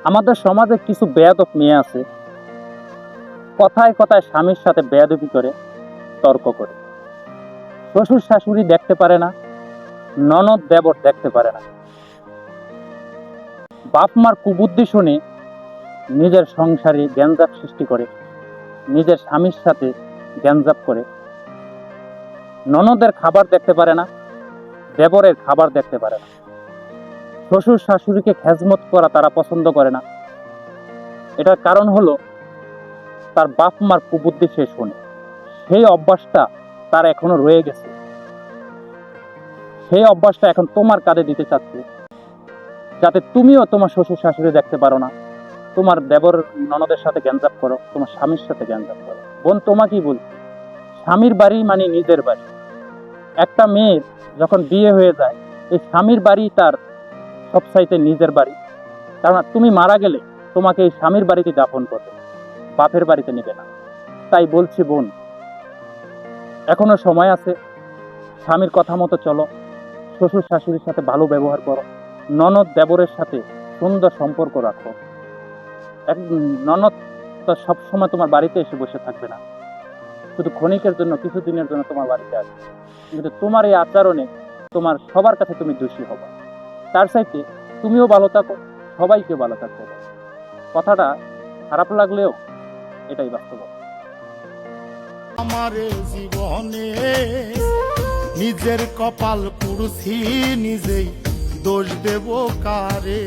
আমাদের সমাজে কিছু বেয়াদব মেয়ে আছে, কথায় কথায় স্বামীর সাথে বেয়াদবি করে, তর্ক করে। শ্বশুর শাশুড়ি দেখতে পারে না, ননদ দেবর দেখতে পারে না। বাপ মার কুবুদ্ধি শুনে নিজের সংসারে গ্যাঞ্জাম সৃষ্টি করে, নিজের স্বামীর সাথে গ্যাঞ্জাম করে। ননদের খাবার দেখতে পারে না, দেবরের খাবার দেখতে পারে না। শ্বশুর শাশুড়িকে খেজমত করা তারা পছন্দ করে না। এটার কারণ হলো তার বাপ মার কুবুদ্ধি সে শোনে, সেই অভ্যাসটা তার এখনো রয়ে গেছে। সেই অভ্যাসটা এখন তোমার কাঁধে দিতে চাচ্ছে, যাতে তুমিও তোমার শ্বশুর শাশুড়ি দেখতে পারো না, তোমার দেবর ননদের সাথে গ্যাঞ্জাম করো, তোমার স্বামীর সাথে গ্যাঞ্জাম করো। বোন, তোমাকেই বলছি, স্বামীর বাড়ি মানে নিজের বাড়ি। একটা মেয়ের যখন বিয়ে হয়ে যায়, এই স্বামীর বাড়ি তার সবচাইতে নিজের বাড়ি। কারণ তুমি মারা গেলে তোমাকে এই স্বামীর বাড়িতে দাফন করবে, বাপের বাড়িতে নেবে না। তাই বলছি বোন, এখনো সময় আছে, স্বামীর কথা মতো চলো, শ্বশুর শাশুড়ির সাথে ভালো ব্যবহার করো, ননদ দেবরের সাথে সুন্দর সম্পর্ক রাখো। এক ননদ তো সবসময় তোমার বাড়িতে এসে বসে থাকবে না, শুধু ক্ষণিকের জন্য, কিছুদিনের জন্য তোমার বাড়িতে আসবে। কিন্তু তোমার এই আচরণে তোমার সবার কাছে তুমি দোষী হবা। তার চাইতে তুমিও ভালো থাকো, সবাইকে ভালো থাকতে হবে। কথাটা খারাপ লাগলেও এটাই বাস্তব। আমার জীবনে নিজের কপাল কুড়ছি, নিজেই দোষ দেব কারে।